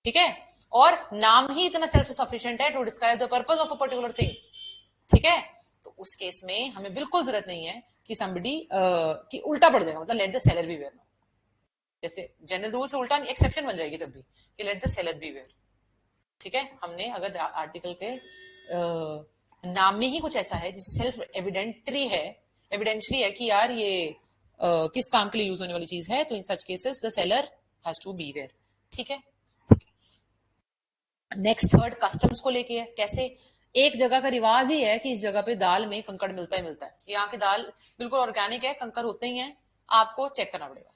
ठीक है, और नाम ही इतना सेल्फ सफिशिएंट है to describe the purpose of a particular thing, ठीक है, तो उस केस में हमें बिल्कुल जरूरत नहीं है कि somebody कि उल्टा पड़ जाएगा, मतलब let the seller beware. जैसे जनरल रूल से उल्टा एक्सेप्शन बन जाएगी तब भी कि let the seller beware, ठीक है। हमने अगर आर्टिकल के नाम में ही कुछ ऐसा है जिसे सेल्फ एविडेंटरी है कि यार ये किस काम के लिए यूज होने वाली चीज है, तो in such cases the seller has to beware, ठीक है। नेक्स्ट थर्ड कस्टम्स को लेके है, कैसे एक जगह का रिवाज ही है कि इस जगह पे दाल में कंकड़ मिलता ही मिलता है, यहाँ की दाल बिल्कुल ऑर्गेनिक है, कंकड़ होते ही हैं, आपको चेक करना पड़ेगा,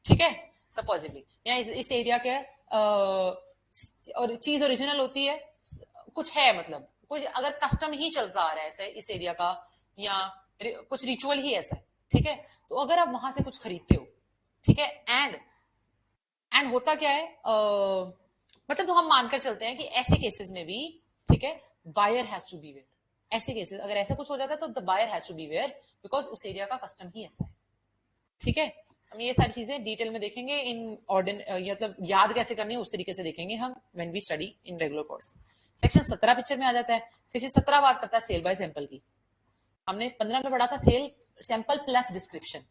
ठीक है। सपोजिबली यहाँ इस एरिया के और चीज ओरिजिनल होती है, कुछ है मतलब कुछ अगर कस्टम ही चलता आ रहा है ऐसे इस एरिया का, या कुछ रिचुअल ही ऐसा है, ठीक है। तो अगर आप वहां से कुछ खरीदते हो, ठीक है, एंड होता क्या है मतलब तो हम मानकर चलते हैं कि ऐसे केसेस में भी, ठीक है, buyer has to beware. ऐसे केसेस अगर ऐसा कुछ हो जाता है तो the buyer has to beware, because उस एरिया का कस्टम ही ऐसा है, ठीक है। हम ये सारी चीजें डिटेल में देखेंगे इन मतलब याद कैसे करनी है उस तरीके से देखेंगे हम when we study in regular course. Section 17 picture में आ जाता है। सेक्शन 17 बात करता है सेल बाय सैंपल की। हमने 15 में पढ़ा था सेल सैंपल प्लस डिस्क्रिप्शन,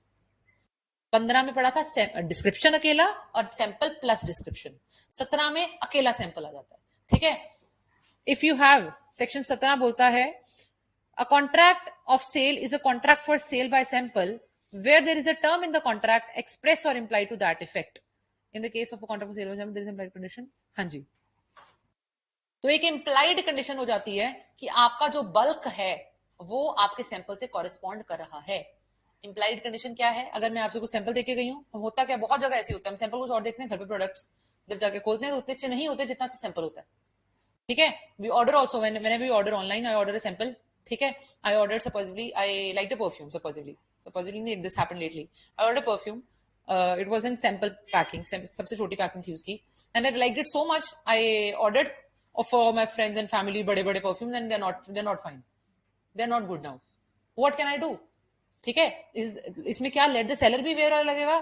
15 में पढ़ा था डिस्क्रिप्शन अकेला और सैंपल प्लस डिस्क्रिप्शन, 17 में अकेला सैंपल आ जाता है, ठीक है। इफ यू हैव सेक्शन 17 बोलता है a contract of sale is a contract for sale by sample where there is a term in the contract express or implied to that effect. In the case of a contract for sale by sample there is implied condition, हाँ जी। तो एक implied condition हो जाती है कि आपका जो bulk है वो आपके सैंपल से कॉरेस्पॉन्ड कर रहा है। इंप्लाइड कंडीशन क्या है, अगर मैं आपसे कुछ सैंपल देके गई हूँ, हम होता क्या बहुत जगह ऐसी होता है, हम सैंपल कुछ और देखते हैं घर पे प्रोडक्ट्स, जब जाके खोलते हैं तो उतने अच्छे नहीं होते जितना अच्छा सैंपल होता है, ठीक है। We order also whenever we order online I order a sample, ठीक है, I order supposedly I like the perfume, supposedly this happened lately, I order perfume, it was in sample packing, सबसे छोटी packing थी उसकी, and I liked it so much, I ordered for my friends and family बड़े बड़े perfumes, and they are not fine, they are not good now, what can I do? ठीक है, इसमें क्या लेट द सेलर भी where लगेगा,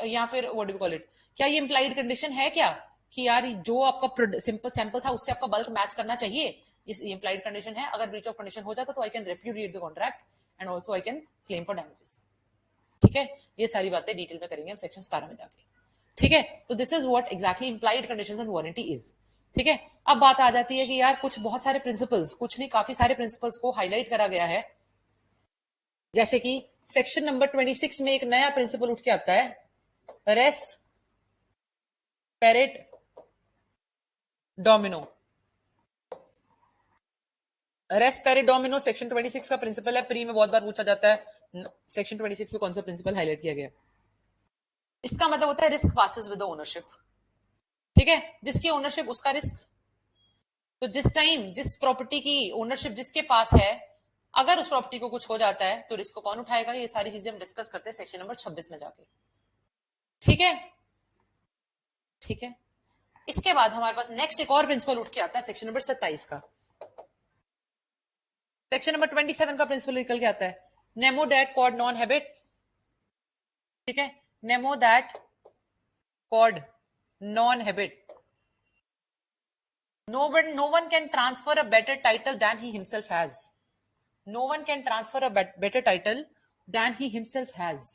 या फिर what do you call it, क्या ये इंप्लाइड कंडीशन है क्या कि यार जो आपका सिंपल सैंपल था उससे आपका बल्क मैच करना चाहिए, इस इंप्लाइड कंडीशन है, अगर ब्रीच ऑफ कंडीशन हो जाता तो I can repudiate the contract and also I can claim for damages. ठीक है, ये सारी बातें डिटेल में करेंगे हम सेक्शन 17 में जाके। ठीक है, तो this is what exactly implied conditions and warranty is. ठीक है, अब बात आ जाती है कि यार कुछ बहुत सारे प्रिंसिपल्स, कुछ नहीं काफी सारे प्रिंसिपल्स को हाईलाइट करा गया है, जैसे कि सेक्शन नंबर 26 में एक नया प्रिंसिपल उठ के आता है, res perit domino. Res perit domino section 26 का प्रिंसिपल है, प्री में बहुत बार पूछा जाता है, सेक्शन 26 में कौन सा प्रिंसिपल हाईलाइट किया गया? इसका मतलब होता है risk passes with the ownership. ठीक है, जिसकी ओनरशिप उसका रिस्क, तो जिस टाइम जिस प्रॉपर्टी की ओनरशिप जिसके पास है, अगर उस प्रॉपर्टी को कुछ हो जाता है तो रिस्क को कौन उठाएगा, ये सारी चीजें हम डिस्कस करते हैं सेक्शन नंबर 26 में जाके। ठीक है, ठीक है, इसके बाद हमारे पास नेक्स्ट एक और प्रिंसिपल उठ के आता है सेक्शन नंबर 27 का। सेक्शन नंबर 27 का प्रिंसिपल निकल के आता है, nemo dat quod non habet. ठीक है, nemo dat quod non habet, no one can transfer a better title than he himself has. No one can transfer a better title than he himself has.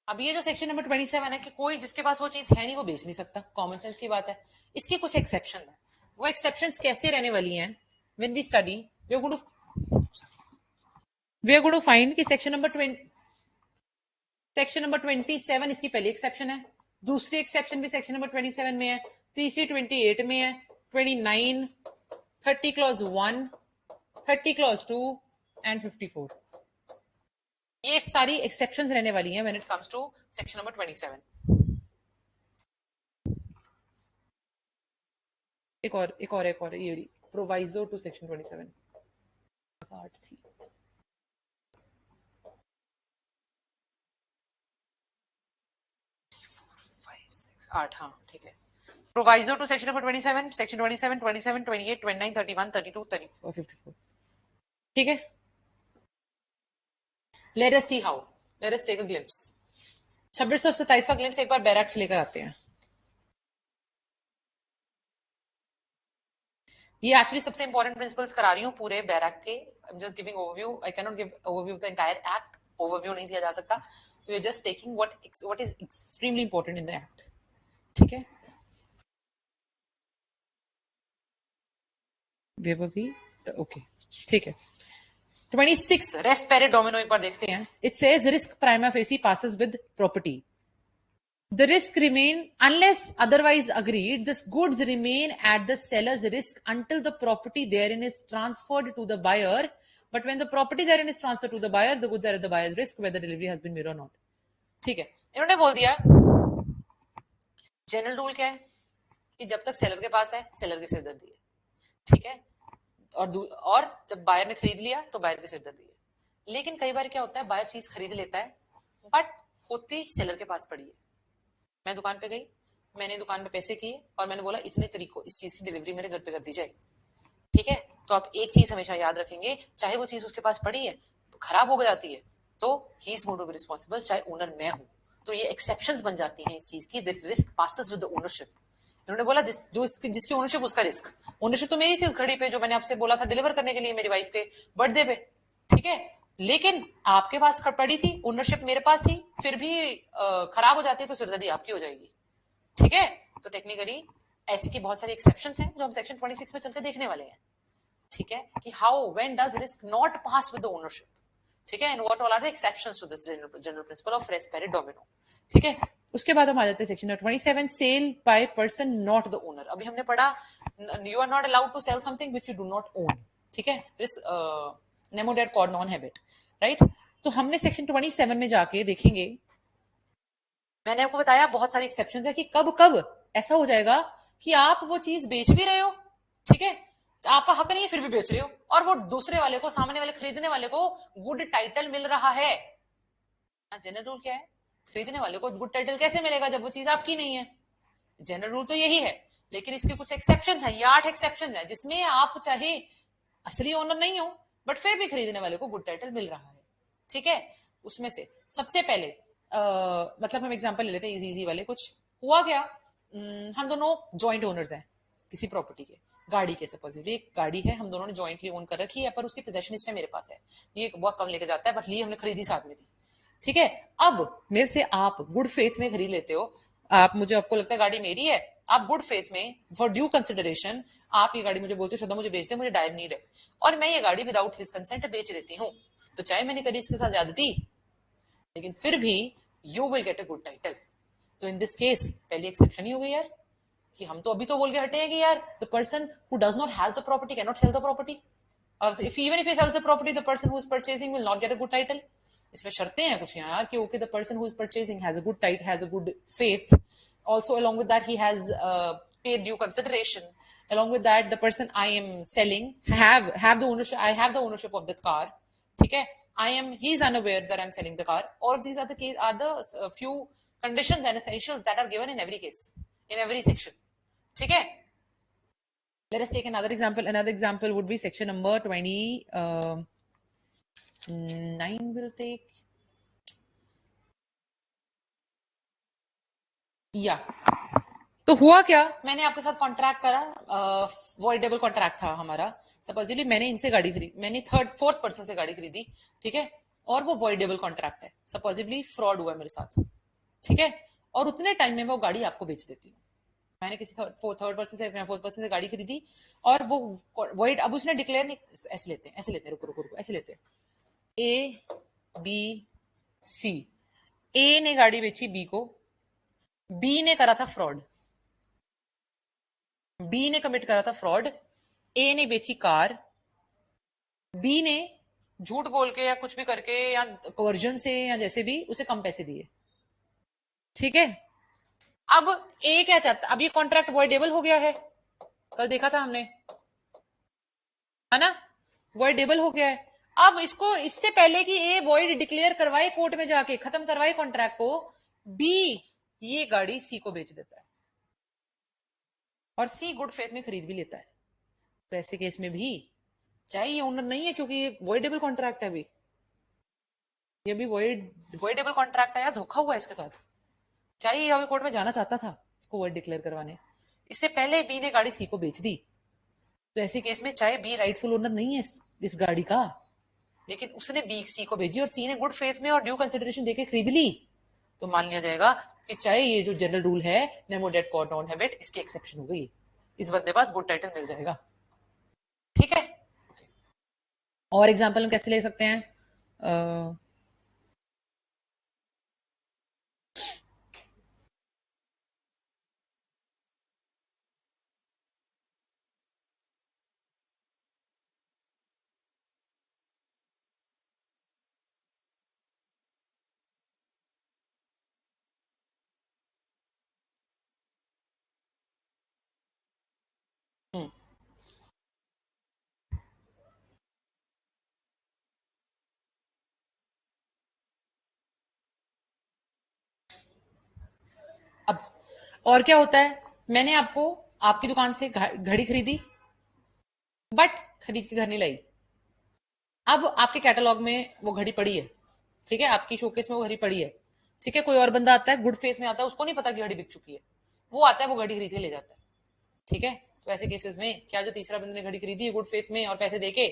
अब ये जो section number 27 है कि कोई जिसके पास वो चीज है नहीं वो बेच नहीं सकता, कॉमन सेंस की बात है। इसकी कुछ एक्सेप्शन है, वो एक्सेप्शन कैसे रहने वाली हैं, when we study we are going to find कि सेक्शन नंबर 27 इसकी पहली एक्सेप्शन है, दूसरी एक्सेप्शन भी सेक्शन नंबर 27 में है, तीसरी 28 में है, 29, 30 क्लॉज 1, 30 क्लॉज 2 एंड 54। ये सारी एक्सेप्शंस रहने वाली हैं when it comes to section number 27। एक और ये प्रोवाइजो टू सेक्शन 27 थी। आठ, हाँ ठीक है, proviso to section number 27, section 27, 27, 28, 29, 31, 32, 34, 54। ठीक है, let us see how, let us take a glimpse. 26 और 27 का ग्लिम्स एक बार बैरक से लेकर आते हैं। ये एक्चुअली सबसे इंपॉर्टेंट प्रिंसिपल्स करा रही हूँ पूरे बैरक के, I am just giving overview, I can not give overview of the entire act, overview नहीं दिया जा सकता, so you are just taking what is extremely important in the act. ठीक है, ओके, ठीक है। 26 रेस्ट पेरे डोमिनो एक बार देखते हैं, it says risk prima facie passes with property, the risk remain unless otherwise agreed, the goods remain at the seller's risk until the property therein is transferred to the buyer, but when the property therein is transferred to the buyer, the goods are at the buyer's risk whether delivery has been made or not। ठीक है, इन्होंने बोल दिया general rule क्या है कि जब तक सेलर के पास है सेलर की सिरदर्दी है। ठीक है, और जब बायर ने खरीद लिया तो बायर की सिरदर्दी है। लेकिन कई बार क्या होता है, बायर चीज खरीद लेता है बट होती सेलर के पास पड़ी है। मैं दुकान पे गई, मैंने दुकान पे पैसे किए और मैंने बोला इतने तारीख को इस चीज की डिलीवरी मेरे घर पे कर दी जाए। ठीक है, तो आप एक चीज हमेशा याद रखेंगे, चाहे वो चीज उसके पास पड़ी है खराब हो जाती है तो he is going to be responsible, चाहे ओनर मैं हूं। तो ये एक्सेप्शंस बन जाती हैं इस चीज की, the risk passes with the ownership. इन्होंने बोला जिसकी ओनरशिप उसका रिस्क, ओनरशिप तो मेरी थी उस घड़ी पे जो मैंने आपसे बोला था डिलीवर करने के लिए मेरी वाइफ के बर्थडे पे। ठीक है, लेकिन आपके पास पड़ी थी, ओनरशिप मेरे पास थी, फिर भी खराब हो जाती है तो सिरदर्दी आपकी हो जाएगी। ठीक है, तो टेक्निकली ऐसी की बहुत सारी एक्सेप्शंस हैं जो हम सेक्शन 26 में चलते देखने वाले हैं। ठीक है, कि how when does risk not pass with the ownership, ठीक है, and what all are the exceptions to this general principle of res perit domino. ठीक है, उसके बाद हम आ जाते हैं section 27, sale by person not the owner. अभी हमने पढ़ा you are not allowed to sell something which you do not own. ठीक है, this nemo dat quod non habet, right. तो हमने सेक्शन 27 में जाके देखेंगे, मैंने आपको बताया बहुत सारी एक्सेप्शंस है कि कब कब ऐसा हो जाएगा कि आप वो चीज बेच भी रहे हो, ठीक है, आपका हक नहीं है फिर भी बेच रहे हो, और वो दूसरे वाले को, सामने वाले खरीदने वाले को गुड टाइटल मिल रहा है। जनरल रूल क्या है, खरीदने वाले को गुड टाइटल कैसे मिलेगा जब वो चीज आपकी नहीं है। जनरल रूल तो यही है, लेकिन इसके कुछ एक्सेप्शन है, ये 8 एक्सेप्शन है, जिसमें आप चाहे असली ओनर नहीं हो बट फिर भी खरीदने वाले को गुड टाइटल मिल रहा है। ठीक है, उसमें से सबसे पहले मतलब हम एग्जांपल ले लेते हैं इजी इजी वाले। कुछ हुआ क्या, हम दोनों जॉइंट ओनर्स हैं किसी प्रॉपर्टी के, गाड़ी के, सपोजिटली एक गाड़ी है, हम दोनों ने जॉइंटली ओन कर रखी है, पर उसकी पोजेशन हिस्ट्री मेरे पास है, ये बहुत कम लेके जाता है बट ली हमने खरीदी साथ में थी। ठीक है, अब मेरे से आप गुड फेथ में खरीद लेते हो, आप मुझे, आपको लगता है गाड़ी मेरी है, आप गुड फेथ में फॉर ड्यू कंसिडरेशन आप ये गाड़ी मुझे बोलते हो श्रद्धा मुझे बेच दे, मुझे डायर नीड है, और मैं ये गाड़ी विदाउट हिज कंसेंट बेच देती हूँ, तो चाहे मैंने करी इसके साथ ज्यादती, लेकिन फिर भी you will get a good title. तो इन दिस केस पहली एक्सेप्शन ही हो गई यार, कि हम तो अभी तो बोल के हटे हैं कि यार the person who does not has the property cannot sell the property, और if even if he sells the property the person who is purchasing will not get a good title. इसमें शर्तें हैं कुछ यहाँ यार कि okay the person who is purchasing has a good title has a good faith, also along with that he has paid due consideration, along with that the person I am selling have the ownership, I have the ownership of that car, ठीक है, I am, he is unaware that I am selling the car, all these are the case, are the few conditions and essentials that are given in every case, in every section। ठीक है, let us take another example, another example would be section number 29 will take, या तो हुआ क्या, मैंने आपके साथ contract करा, वॉइडेबल कॉन्ट्रैक्ट था हमारा, सपोजिटली मैंने इनसे गाड़ी खरीदी, मैंने थर्ड फोर्थ पर्सन से गाड़ी खरीदी, ठीक है, और वो वॉइडेबल कॉन्ट्रैक्ट है, सपोजिटली फ्रॉड हुआ मेरे साथ, ठीक है, और उतने टाइम में वो गाड़ी आपको बेच देती हूँ। मैंने किसी थर्ड पर्सन से, फोर्थ पर्सन से गाड़ी खरीदी, और वो वॉइड, अब उसने डिक्लेयर नहीं, ऐसे लेते हैं, ऐसे लेते हैं, रुको रुको रुको, ऐसे लेते हैं, ए बी सी, ए ने गाड़ी बेची बी को, बी ने करा था फ्रॉड, बी ने कमिट करा था फ्रॉड, ए ने बेची कार, बी ने झूठ बोल के या कुछ भी करके या कवर्जन से या जैसे भी उसे कम पैसे दिए, ठीक है। अब ए क्या चाहता, अब ये कॉन्ट्रैक्ट वॉइडेबल हो गया है, कल देखा था हमने, है ना, वॉइडेबल हो गया है। अब इसको, इससे पहले कि ए वॉइड डिक्लेयर करवाए कोर्ट में जाके खत्म करवाए कॉन्ट्रैक्ट को, बी ये गाड़ी सी को बेच देता है, और सी गुड फेथ में खरीद भी लेता है। तो ऐसे केस में भी चाहे ये ओनर नहीं है, क्योंकि ये वॉइडेबल कॉन्ट्रैक्ट है, अभी ये भी वॉइडेबल कॉन्ट्रैक्ट है, धोखा हुआ है इसके साथ, चाहे ये अभी कोर्ट में जाना चाहता था इसको वॉइड डिक्लेयर करवाने, इससे पहले बी ने गाड़ी सी को बेच दी। तो ऐसे केस में चाहे बी राइटफुल ओनर नहीं है इस गाड़ी का, लेकिन उसने बी सी को भेजी और सी ने गुड फेथ में और ड्यू कंसिडरेशन देके खरीद ली, तो मान लिया जाएगा कि चाहे ये जो जनरल रूल है nemo dat quod non habet, इसकी एक्सेप्शन हो गई, इस बंदे पास गुड टाइटल मिल जाएगा। ठीक है, और एग्जाम्पल हम कैसे ले सकते हैं, अब और क्या होता है, मैंने आपको आपकी दुकान से घड़ी खरीदी, बट खरीद के घर नहीं लाई, अब आपके कैटलॉग में वो घड़ी पड़ी है, ठीक है, आपकी शोकेस में वो घड़ी पड़ी है, ठीक है, कोई और बंदा आता है गुड फेस में आता है, उसको नहीं पता कि घड़ी बिक चुकी है, वो आता है वो घड़ी खरीद के ले जाता है, ठीक है। तो ऐसे केसेस में क्या जो तीसरा बंदे ने घड़ी खरीदी है गुड फेथ में और पैसे देके,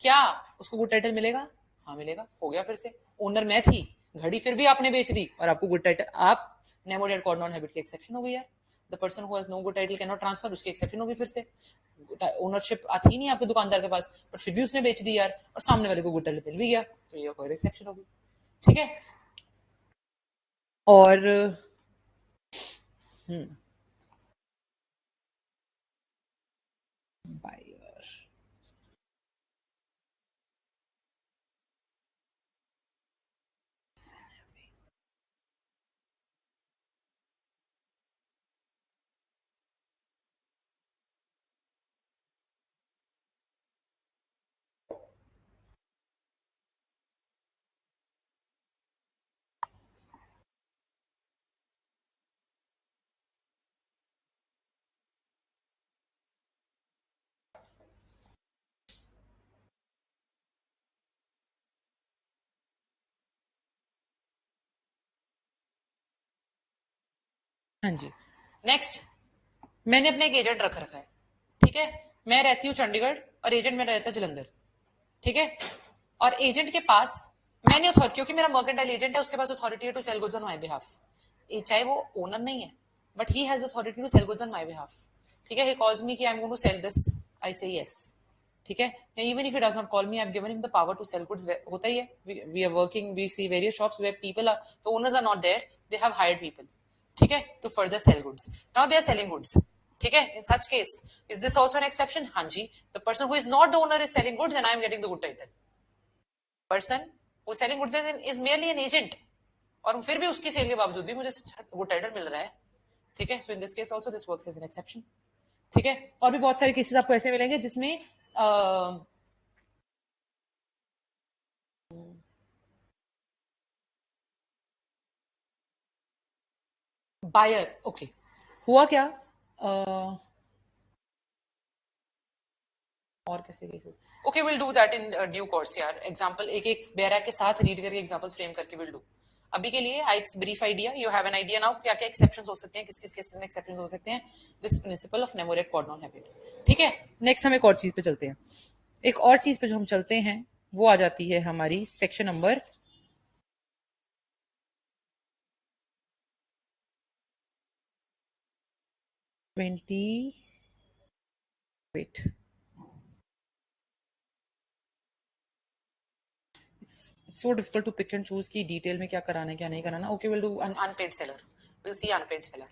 क्या उसको गुड टाइटल मिलेगा, हाँ मिलेगा, हो गया, फिर से ओनर मैं थी, घड़ी फिर भी आपने बेच दी और आपको गुड टाइटल, आप nemo dat quod non habet की एक्सेप्शन हो गई यार, the person who has no good title can not transfer, उसकी एक्सेप्शन होगी फिर से, ओनरशिप आती ही नहीं आपके दुकानदार के पास, बट फिर भी उसने बेच दी यार और सामने वाले को गुड टाइटल मिल भी गया, तो ये कोई एक्सेप्शन होगी। ठीक है। और बायर, हाँ जी। नेक्स्ट, मैंने अपने एक एजेंट रख रखा है, ठीक है, मैं रहती हूँ चंडीगढ़ और एजेंट मेरा रहता है जलंधर, ठीक है, और एजेंट के पास मैंने अथॉरिटी, क्योंकि मेरा मर्केंटाइल एजेंट है, उसके पास अथॉरिटी है to sell goods on my behalf, चाहे वो ओनर नहीं है, but he has authority to sell goods on my behalf, ठीक है, ही कॉल्स मी कि I am going to sell this, I say yes, ठीक है, even if he does not call me, I have given him the power to sell goods, होता ही है, we are working, we see various shops where people are, the owners are not there, they have hired people, ठीक है, to further sell goods, now they are selling goods, ठीक है, in such case is this also an exception, हाँ जी, the person who is not the owner is selling goods and I am getting the good title, person who selling goods is merely an agent, और फिर भी उसकी cell के बावजूद भी मुझे गुड टाइटल मिल रहा है, ठीक है, so in this case also this works as an exception, ठीक है, और भी बहुत सारे केसेस आपको ऐसे मिलेंगे जिसमें बायर, ओके, हुआ क्या, और कैसे cases, okay will do that in due course यार, एग्जांपल एक एक बैरा के साथ रीड करके एग्जांपल्स फ्रेम करके विल डू, अभी के लिए I brief idea, you have an idea now क्या क्या एक्सेप्शंस हो सकते हैं, किस किस केसेस में एक्सेप्शंस हो सकते हैं, दिस प्रिंसिपल ऑफ नेमोरेट कॉर्डनल हैबिट, ठीक है। नेक्स्ट हम एक और चीज पे चलते हैं, एक और चीज पे जो हम चलते हैं वो आ जाती है हमारी section number 20, wait, so difficult to pick and choose की डिटेल में क्या कराना है क्या नहीं कराना, okay will do unpaid seller, will see unpaid seller,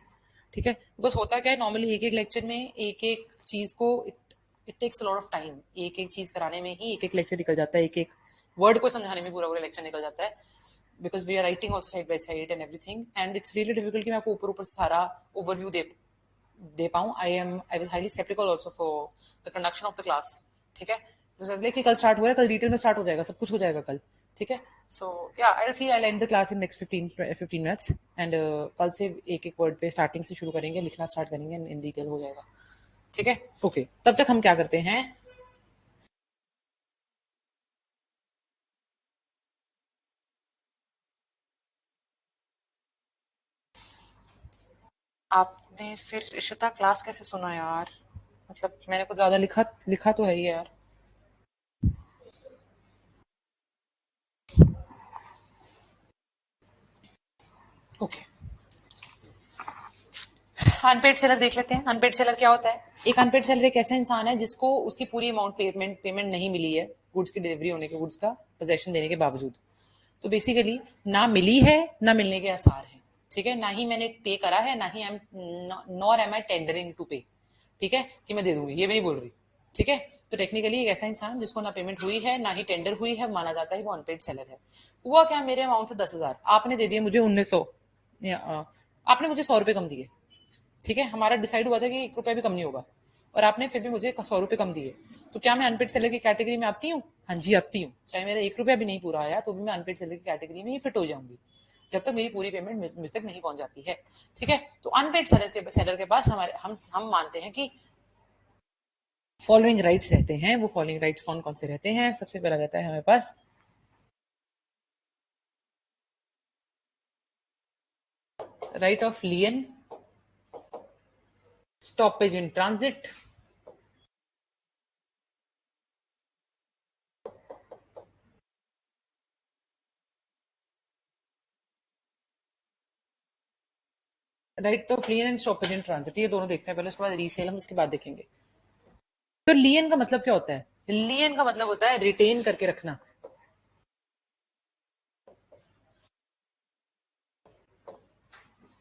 ठीक है, बिकॉज होता क्या है नॉर्मली एक एक लेक्चर में एक एक चीज को it takes lot of time, एक एक चीज कराने में ही एक एक लेक्चर निकल जाता है, एक एक वर्ड को समझाने में पूरा पूरा लेक्चर निकल जाता है, because we are writing also side by side and everything, and it's really difficult कि मैं आपको ऊपर ऊपर सारा ओवरव्यू दे पाऊँ, I was highly sceptical also for the conduction of the class, ठीक है, तो सब कि कल स्टार्ट हो रहा है, कल डिटेल में स्टार्ट हो जाएगा, सब कुछ हो जाएगा कल, ठीक है, सो या I see I and the class in next 15 minutes, and कल से एक एक वर्ड पे स्टार्टिंग से शुरू करेंगे, लिखना स्टार्ट करेंगे, इन डिटेल हो जाएगा, ठीक है, ओके, तब तक हम क्या करते हैं, आपने फिर इशिता क्लास कैसे सुना यार, मतलब मैंने कुछ ज्यादा लिखा लिखा तो है ही यार, ओके, अनपेड सेलर देख लेते हैं, अनपेड सेलर क्या होता है, एक अनपेड सेलर एक ऐसा इंसान है जिसको उसकी पूरी अमाउंट पेमेंट नहीं मिली है, गुड्स की डिलीवरी होने के, गुड्स का पोजेशन देने के बावजूद, तो बेसिकली ना मिली है ना मिलने के आसार है, ठीक है, ना ही मैंने पे करा है, ना ही I am nor am I tendering to pay, ठीक है, कि मैं दे दूंगी, ये भी नहीं बोल रही, ठीक है, तो टेक्निकली एक ऐसा इंसान जिसको ना पेमेंट हुई है ना ही टेंडर हुई है, माना जाता है वो अनपेड सेलर है। हुआ क्या, मेरे अमाउंट से 10,000 आपने दे दिए मुझे 1900, आपने मुझे 100 रुपए कम दिए, ठीक है, हमारा डिसाइड हुआ था कि 1 रुपया भी कम नहीं होगा, और आपने फिर भी मुझे 100 रुपए कम दिए, तो क्या मैं अनपेड सेलर की कैटेगरी में आती हूँ, हाँ जी आती हूँ, चाहे मेरा 1 रुपया भी नहीं पूरा आया तो भी मैं अनपेड सेलर की कैटेगरी में ही फिट हो जाऊंगी, जब तक मेरी पूरी पेमेंट मुझ तक नहीं पहुंच जाती है, ठीक है, तो अनपेड सेलर के पास हमारे हम मानते हैं कि फॉलोइंग राइट्स रहते हैं, वो फॉलोइंग राइट्स कौन कौन से रहते हैं, सबसे पहला रहता है हमारे पास right of lien, stoppage in transit, right of lien and stoppage in transit, ये दोनों देखते हैं पहले, उसके बाद रीसेल हम इसके बाद देखेंगे। तो लियन का मतलब क्या होता है? लियन का मतलब होता है रिटेन करके रखना।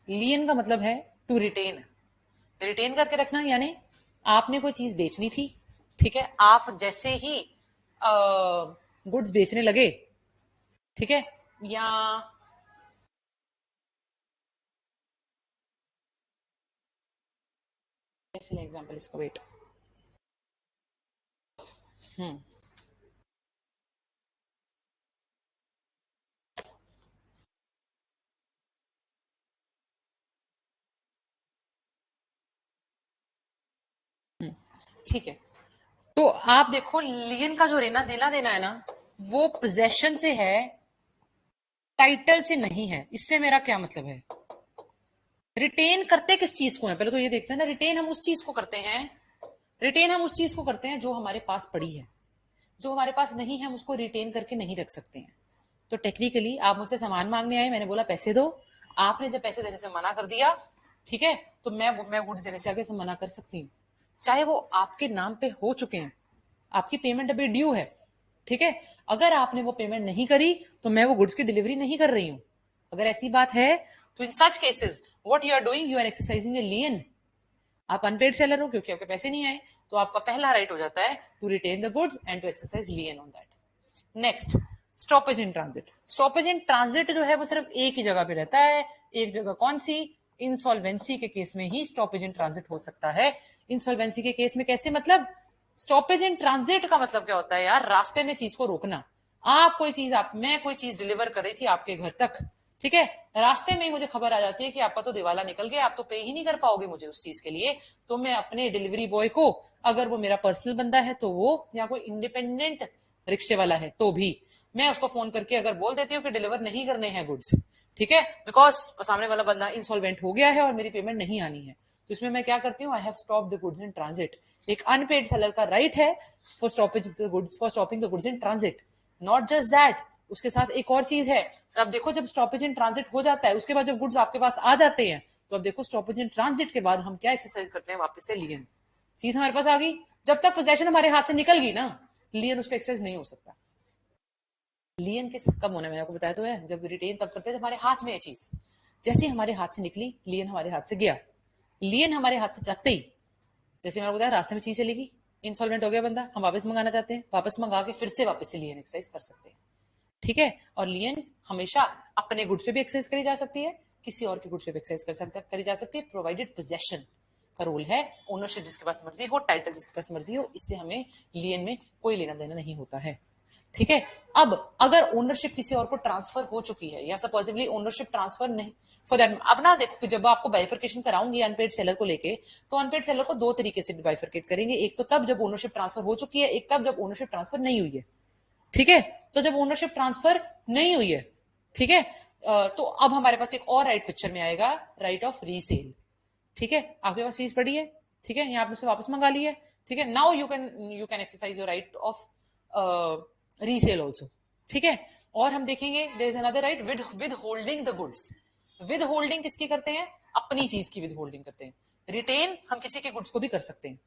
लियन का मतलब है टू रिटेन, रिटेन करके रखना, यानी आपने कोई चीज बेचनी थी, ठीक है, आप जैसे ही गुड्स बेचने लगे, ठीक है, या ऐसे एग्जांपल इसका, वेट। हम्म ठीक है, तो आप देखो लियन का जो लेना देना देना है ना, वो पोजेशन से है, टाइटल से नहीं है। इससे मेरा क्या मतलब है? रिटेन करते किस चीज को है, पहले तो ये देखते हैं ना। रिटेन हम उस चीज को करते हैं, रिटेन हम उस चीज को करते हैं जो हमारे पास पड़ी है। जो हमारे पास नहीं है हम उसको रिटेन करके नहीं रख सकते हैं। तो टेक्निकली आप मुझसे सामान मांगने आए, मैंने बोला पैसे दो, आपने जब पैसे देने से मना कर दिया, ठीक है, तो मैं गुड्स देने से आगे से मना कर सकती हूँ, चाहे वो आपके नाम पे हो चुके हैं, आपकी पेमेंट अभी ड्यू है, ठीक है। अगर आपने वो पेमेंट नहीं करी तो मैं वो गुड्स की डिलीवरी नहीं कर रही हूँ। अगर ऐसी बात है तो in such cases what you are doing, you are exercising a lien. आप अनपेड सेलर हो क्योंकि आपके पैसे नहीं आए, तो आपका पहला राइट हो जाता है to retain the goods and to exercise lien on that. Next, stoppage in transit. Stoppage in transit जो है वो सिर्फ एक ही जगह पे रहता है। एक जगह कौन सी? इंसॉल्वेंसी के केस में ही स्टॉपेज इन ट्रांजिट हो सकता है। इंसॉल्वेंसी के केस में कैसे, मतलब स्टॉपेज इन ट्रांजिट का मतलब क्या होता है यार? रास्ते में चीज को रोकना। आप कोई चीज, आप मैं कोई चीज डिलीवर कर रही थी आपके घर तक, ठीक है, रास्ते में ही मुझे खबर आ जाती है कि आपका तो दिवाला निकल गया, आप तो पे ही नहीं कर पाओगे मुझे उस चीज के लिए। तो मैं अपने डिलीवरी बॉय को, अगर वो मेरा पर्सनल बंदा है तो वो, या कोई इंडिपेंडेंट रिक्शे वाला है तो भी, मैं उसको फोन करके अगर बोल देती हूँ कि डिलीवर नहीं करने हैं गुड्स, ठीक है, बिकॉज सामने वाला बंदा इंसॉल्वेंट हो गया है और मेरी पेमेंट नहीं आनी है, तो इसमें मैं क्या करती हूँ, I have stop the goods in transit. एक अनपेड सेलर का राइट है for stoppage the goods, for stopping the goods in transit. Not just that, उसके साथ एक और चीज है। अब देखो जब स्टॉपेज इन ट्रांजिट हो जाता है, उसके बाद जब गुड्स आपके पास आ जाते हैं, तो अब देखो स्टॉपेज इन ट्रांजिट के बाद हम क्या एक्सरसाइज करते हैं, वापस से लियन। चीज हमारे पास आ गई, जब तक पोजेशन हमारे हाथ से निकल गई ना, लियन उस पर एक्सरसाइज नहीं हो सकता। लियन के कब होना, मैंने आपको बताया तो है, जब रिटेन तब करते हैं जब हमारे हाथ में है चीज। जैसे ही हमारे हाथ से निकली, लियन हमारे हाथ से गया। लियन हमारे हाथ से जाते ही, जैसे मैंने बताया रास्ते में चीज चलेगी, इंसॉल्वेंट हो गया बंदा, हम वापस मंगाना चाहते हैं, वापस मंगा के फिर से वापस से लियन एक्सरसाइज कर सकते हैं, ठीक है। और लियन हमेशा अपने गुड्स पे भी एक्सरसाइज करी जा सकती है, किसी और के गुड्स पे भी एक्सरसाइज करी जा सकती है, प्रोवाइडेड पोजेशन का रूल है। ओनरशिप जिसके पास मर्जी हो, टाइटल जिसके पास मर्जी हो, इससे हमें लियन में कोई लेना देना नहीं होता है, ठीक है। अब अगर ओनरशिप किसी और को ट्रांसफर हो चुकी है, या सपोजिबली ओनरशिप ट्रांसफर नहीं, फॉर दैट, अब ना देखो कि जब आपको बाइफर्केशन कराऊंगी अनपेड सेलर को लेके, तो अनपेड सेलर को दो तरीके से बाइफर्केट करेंगे, एक तो तब जब ओनरशिप ट्रांसफर हो चुकी है, एक तब जब ओनरशिप ट्रांसफर नहीं हुई है, ठीक है। तो जब ओनरशिप ट्रांसफर नहीं हुई है, ठीक है, तो अब हमारे पास एक और राइट पिक्चर में आएगा, राइट ऑफ रीसेल, ठीक है। आपके पास चीज पड़ी है, ठीक है, यहाँ आपने उसे वापस मंगा ली है, ठीक है, now you can exercise your right of resale also, ठीक है। और हम देखेंगे there is another right, withholding the goods. Withholding किसकी करते हैं? अपनी चीज की विद होल्डिंग करते हैं। रिटेन हम किसी के गुड्स को भी कर सकते हैं,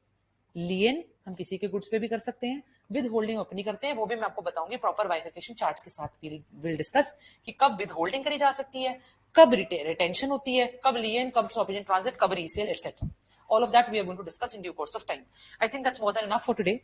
लियन हम किसी के गुड्स पे भी कर सकते हैं, विद होल्डिंग अपनी करते हैं, वो भी मैं आपको बताऊंगी प्रॉपर बाइफिकेशन चार्ट्स के साथ, विल डिस्कस कि कब विद होल्डिंग करी जा सकती है, कब रिटेंशन होती है, कब लियन, कब स्टॉपेज इन ट्रांजिट, कब resale, etcetera. All of that we are going to discuss in due course of time. I think that's more than enough for today.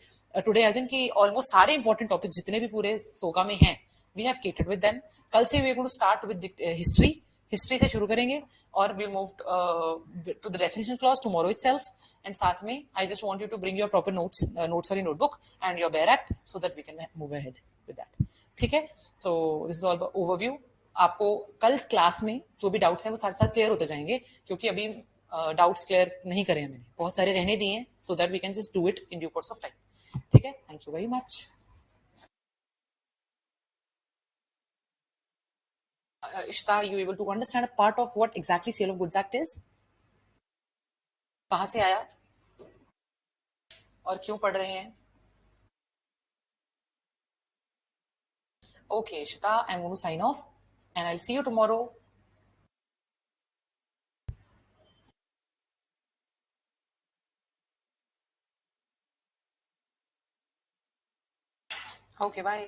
Today as in की almost सारे important topic जितने भी पूरे SOGA में हैं, we have catered with them. कल से we are going to start with history, history से शुरू करेंगे, और will move to the definition clause tomorrow itself. And साथ में I just want you to bring your proper notes वाली notebook and your bare act, so that we can move ahead with that, ठीक है। So this is all overview. आपको कल class में जो भी डाउट्स हैं वो साथ साथ क्लियर होते जाएंगे, क्योंकि अभी डाउट्स क्लियर नहीं करे हैं मैंने, बहुत सारे रहने दिए हैं, so that we can just do it in due course of time, ठीक है। Thank you very much. Ishita, you able to understand a part of what exactly Sale of Goods Act is? कहाँ से आया और क्यों पढ़ रहे हैं? Okay, Ishita, I'm going to sign off and I'll see you tomorrow. Okay bye.